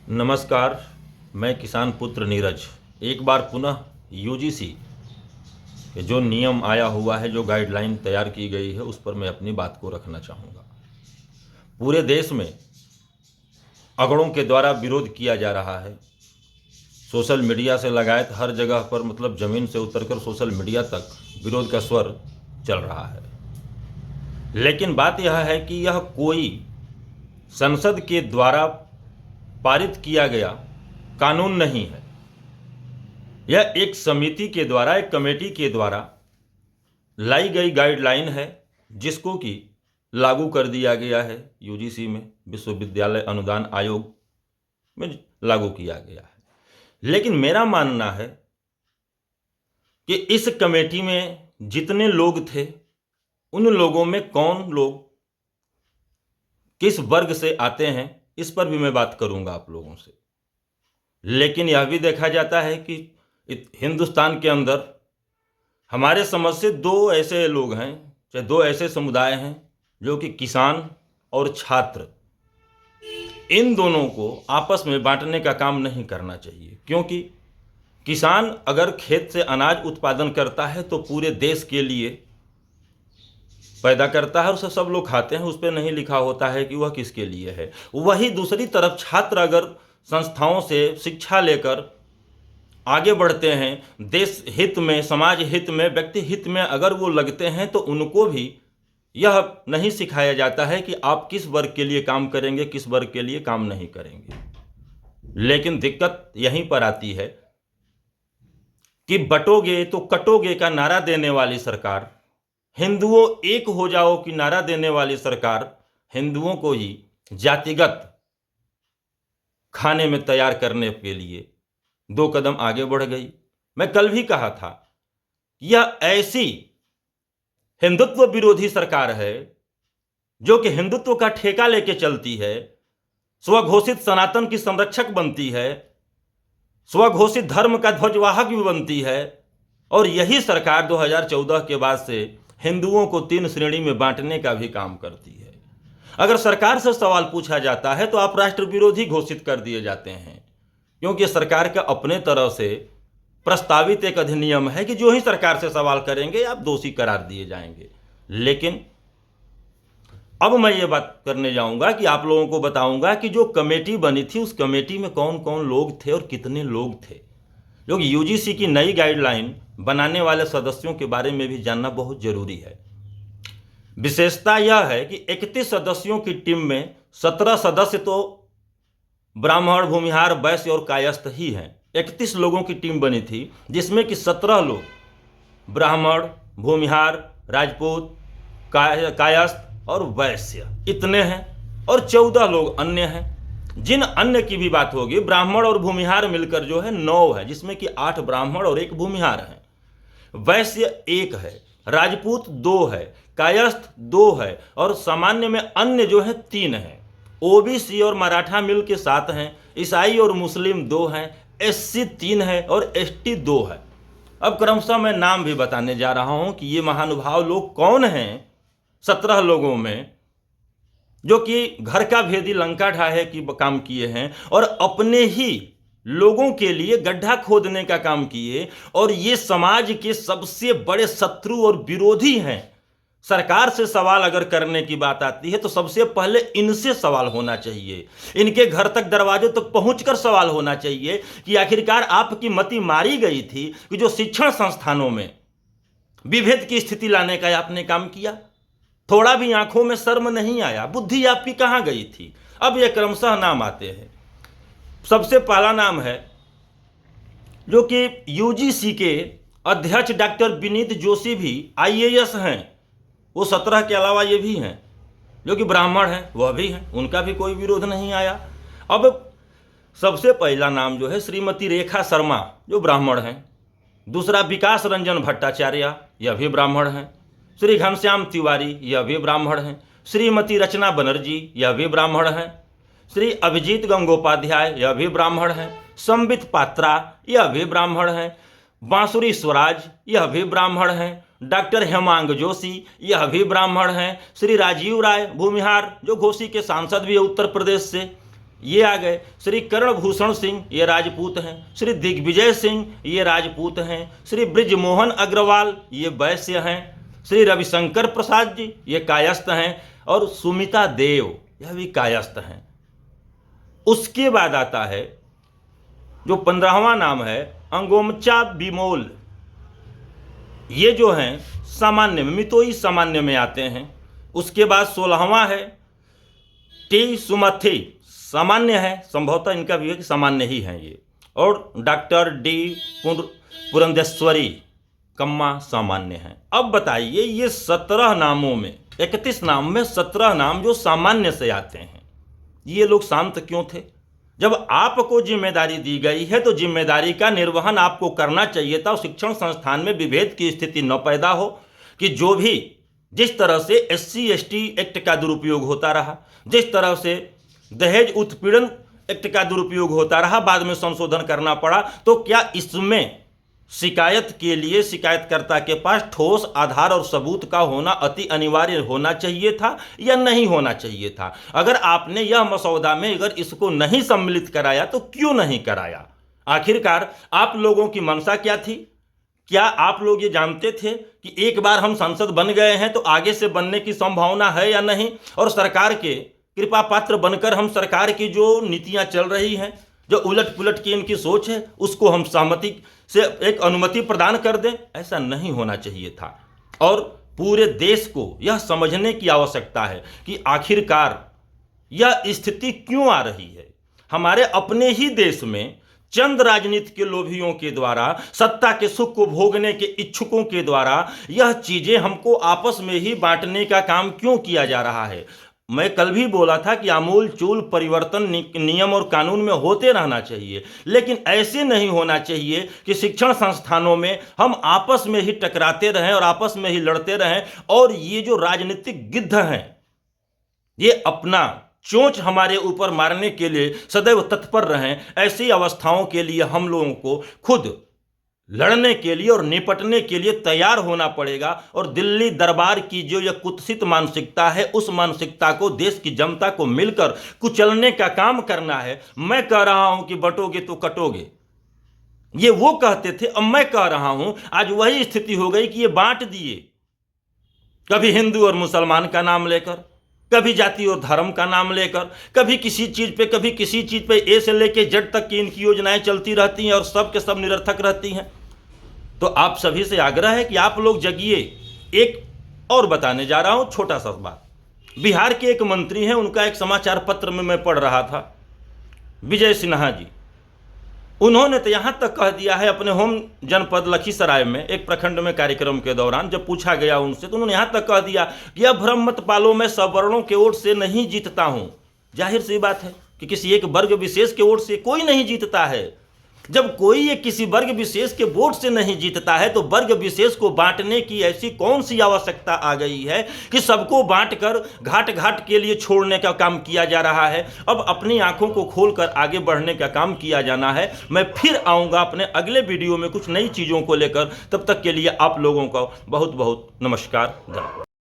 नमस्कार। मैं किसान पुत्र नीरज एक बार पुनः यूजीसी के जो नियम आया हुआ है, जो गाइडलाइन तैयार की गई है, उस पर मैं अपनी बात को रखना चाहूँगा। पूरे देश में अगड़ों के द्वारा विरोध किया जा रहा है। सोशल मीडिया से लगाए हर जगह पर, मतलब ज़मीन से उतरकर सोशल मीडिया तक विरोध का स्वर चल रहा है। लेकिन बात यह है कि यह कोई संसद के द्वारा पारित किया गया कानून नहीं है। यह एक समिति के द्वारा, एक कमेटी के द्वारा लाई गई गाइडलाइन है, जिसको कि लागू कर दिया गया है यूजीसी में, विश्वविद्यालय अनुदान आयोग में लागू किया गया है। लेकिन मेरा मानना है कि इस कमेटी में जितने लोग थे, उन लोगों में कौन लोग किस वर्ग से आते हैं, इस पर भी मैं बात करूंगा आप लोगों से। लेकिन यह भी देखा जाता है कि हिंदुस्तान के अंदर हमारे समझ से दो ऐसे लोग हैं, चाहे दो ऐसे समुदाय हैं, जो कि किसान और छात्र, इन दोनों को आपस में बांटने का काम नहीं करना चाहिए। क्योंकि किसान अगर खेत से अनाज उत्पादन करता है तो पूरे देश के लिए पैदा करता है और उसे सब लोग खाते हैं, उस पर नहीं लिखा होता है कि वह किसके लिए है। वही दूसरी तरफ छात्र अगर संस्थाओं से शिक्षा लेकर आगे बढ़ते हैं, देश हित में, समाज हित में, व्यक्ति हित में अगर वो लगते हैं, तो उनको भी यह नहीं सिखाया जाता है कि आप किस वर्ग के लिए काम करेंगे, किस वर्ग के लिए काम नहीं करेंगे। लेकिन दिक्कत यहीं पर आती है कि बटोगे तो कटोगे का नारा देने वाली सरकार, हिंदुओं एक हो जाओ की नारा देने वाली सरकार, हिंदुओं को ही जातिगत खाने में तैयार करने के लिए दो कदम आगे बढ़ गई। मैं कल भी कहा था, यह ऐसी हिंदुत्व विरोधी सरकार है जो कि हिंदुत्व का ठेका लेके चलती है, स्वघोषित सनातन की संरक्षक बनती है, स्वघोषित धर्म का ध्वजवाहक भी बनती है। और यही सरकार 2014 के बाद से हिंदुओं को 3 श्रेणी में बांटने का भी काम करती है। अगर सरकार से सवाल पूछा जाता है तो आप राष्ट्र विरोधी घोषित कर दिए जाते हैं, क्योंकि सरकार का अपने तरफ से प्रस्तावित एक अधिनियम है कि जो ही सरकार से सवाल करेंगे आप दोषी करार दिए जाएंगे। लेकिन अब मैं ये बात करने जाऊंगा कि आप लोगों को बताऊंगा कि जो कमेटी बनी थी, उस कमेटी में कौन कौन लोग थे और कितने लोग थे। जो कि यूजीसी की नई गाइडलाइन बनाने वाले सदस्यों के बारे में भी जानना बहुत जरूरी है। विशेषता यह है कि 31 सदस्यों की टीम में 17 सदस्य तो ब्राह्मण, भूमिहार, वैश्य और कायस्थ ही हैं। 31 लोगों की टीम बनी थी, जिसमें कि 17 लोग ब्राह्मण, भूमिहार, राजपूत, कायस्थ और वैश्य इतने हैं, और 14 लोग अन्य हैं। जिन अन्य की भी बात होगी, ब्राह्मण और भूमिहार मिलकर जो है 9 है, जिसमें कि 8 ब्राह्मण और 1 भूमिहार है। वैश्य 1 है, राजपूत 2 है, कायस्थ 2 है, और सामान्य में अन्य जो है 3 है। ओबीसी और मराठा मिल के 7 हैं, ईसाई और मुस्लिम 2 हैं, एससी 3 है और एसटी 2 है। अब क्रमशः मैं नाम भी बताने जा रहा हूं कि ये महानुभाव लोग कौन हैं। 17 लोगों में जो कि घर का भेदी लंका ढाहे की काम किए हैं और अपने ही लोगों के लिए गड्ढा खोदने का काम किए, और ये समाज के सबसे बड़े शत्रु और विरोधी हैं। सरकार से सवाल अगर करने की बात आती है तो सबसे पहले इनसे सवाल होना चाहिए, इनके घर तक, दरवाजों तक पहुंचकर सवाल होना चाहिए कि आखिरकार आपकी मति मारी गई थी कि जो शिक्षण संस्थानों में विभेद की स्थिति लाने का आपने काम किया, थोड़ा भी आंखों में शर्म नहीं आया, बुद्धि आपकी कहां गई थी। अब ये क्रमशः नाम आते हैं। सबसे पहला नाम है जो कि यूजीसी के अध्यक्ष डॉक्टर विनीत जोशी भी आईएएस हैं। वो 17 के अलावा ये भी हैं जो कि ब्राह्मण हैं, वह भी हैं, उनका भी कोई विरोध नहीं आया। अब सबसे पहला नाम जो है श्रीमती रेखा शर्मा, जो ब्राह्मण हैं। दूसरा विकास रंजन भट्टाचार्य, यह भी ब्राह्मण हैं। श्री घनश्याम तिवारी, यह भी ब्राह्मण हैं। श्रीमती रचना बनर्जी, यह भी ब्राह्मण हैं। श्री अभिजीत गंगोपाध्याय, यह भी ब्राह्मण हैं। संबित पात्रा, यह भी ब्राह्मण हैं। बांसुरी स्वराज, यह भी ब्राह्मण हैं। डॉक्टर हेमांग जोशी, यह भी ब्राह्मण हैं। श्री राजीव राय भूमिहार, जो घोसी के सांसद भी है उत्तर प्रदेश से, ये आ गए। श्री कर्णभूषण सिंह ये राजपूत हैं। श्री दिग्विजय सिंह ये राजपूत हैं। श्री बृजमोहन अग्रवाल ये वैश्य हैं। श्री रविशंकर प्रसाद जी ये कायस्थ हैं। और सुमिता देव यह भी कायस्थ हैं। उसके बाद आता है जो 15वां नाम है अंगोमचा बिमोल, ये जो हैं सामान्य में, मितोई सामान्य में आते हैं। उसके बाद 16वां है टी सुमथी, सामान्य है, संभवतः इनका भी है कि सामान्य ही हैं ये। और डॉक्टर डी पुरंदेश्वरी कम्मा सामान्य हैं। अब बताइए ये 17 नामों में, 31 नाम में 17 नाम जो सामान्य से आते हैं, ये लोग शांत क्यों थे? जब आपको जिम्मेदारी दी गई है तो जिम्मेदारी का निर्वहन आपको करना चाहिए था। शिक्षण संस्थान में विभेद की स्थिति न पैदा हो कि जो भी जिस तरह से SC ST एक्ट का दुरुपयोग होता रहा, जिस तरह से दहेज उत्पीड़न एक्ट का दुरुपयोग होता रहा, बाद में संशोधन करना पड़ा। तो क्या इसमें शिकायत के लिए शिकायतकर्ता के पास ठोस आधार और सबूत का होना अति अनिवार्य होना चाहिए था या नहीं होना चाहिए था? अगर आपने यह मसौदा में अगर इसको नहीं सम्मिलित कराया तो क्यों नहीं कराया? आखिरकार आप लोगों की मंशा क्या थी? क्या आप लोग ये जानते थे कि एक बार हम सांसद बन गए हैं तो आगे से बनने की संभावना है या नहीं? और सरकार के कृपा पात्र बनकर हम सरकार की जो नीतियां चल रही हैं, जो उलट पुलट की इनकी सोच है, उसको हम सहमति से एक अनुमति प्रदान कर दें? ऐसा नहीं होना चाहिए था। और पूरे देश को यह समझने की आवश्यकता है कि आखिरकार यह स्थिति क्यों आ रही है। हमारे अपने ही देश में चंद राजनीति के लोभियों के द्वारा, सत्ता के सुख को भोगने के इच्छुकों के द्वारा यह चीजें हमको आपस में ही बांटने का काम क्यों किया जा रहा है? मैं कल भी बोला था कि आमूल चूल परिवर्तन नियम और कानून में होते रहना चाहिए, लेकिन ऐसे नहीं होना चाहिए कि शिक्षण संस्थानों में हम आपस में ही टकराते रहें और आपस में ही लड़ते रहें। और ये जो राजनीतिक गिद्ध हैं ये अपना चोंच हमारे ऊपर मारने के लिए सदैव तत्पर रहें। ऐसी अवस्थाओं के लिए हम लोगों को खुद लड़ने के लिए और निपटने के लिए तैयार होना पड़ेगा। और दिल्ली दरबार की जो यह कुत्सित मानसिकता है, उस मानसिकता को देश की जनता को मिलकर कुचलने का काम करना है। मैं कह रहा हूं कि बंटोगे तो कटोगे, ये वो कहते थे, अब मैं कह रहा हूं आज वही स्थिति हो गई कि ये बांट दिए, कभी हिंदू और मुसलमान का नाम लेकर, कभी जाति और धर्म का नाम लेकर, कभी किसी चीज पे, कभी किसी चीज पे, ए से लेके जेड तक की इनकी योजनाएं चलती रहती हैं और सब के सब निरर्थक रहती हैं। तो आप सभी से आग्रह है कि आप लोग जगिए। एक और बताने जा रहा हूं छोटा सा बात। बिहार के एक मंत्री हैं, उनका एक समाचार पत्र में मैं पढ़ रहा था, विजय सिन्हा जी। उन्होंने तो यहां तक कह दिया है अपने होम जनपद लखीसराय में एक प्रखंड में कार्यक्रम के दौरान जब पूछा गया उनसे, तो उन्होंने यहां तक कह दिया कि यह भ्रम मत पालो, मैं सवर्णों के वोट से नहीं जीतता हूं। जाहिर सी बात है कि किसी एक वर्ग विशेष के वोट से कोई नहीं जीतता है। जब कोई एक किसी वर्ग विशेष के वोट से नहीं जीतता है तो वर्ग विशेष को बांटने की ऐसी कौन सी आवश्यकता आ गई है कि सबको बांटकर घाट घाट के लिए छोड़ने का काम किया जा रहा है? अब अपनी आंखों को खोलकर आगे बढ़ने का काम किया जाना है। मैं फिर आऊंगा अपने अगले वीडियो में कुछ नई चीज़ों को लेकर। तब तक के लिए आप लोगों को बहुत बहुत नमस्कार। धन्यवाद।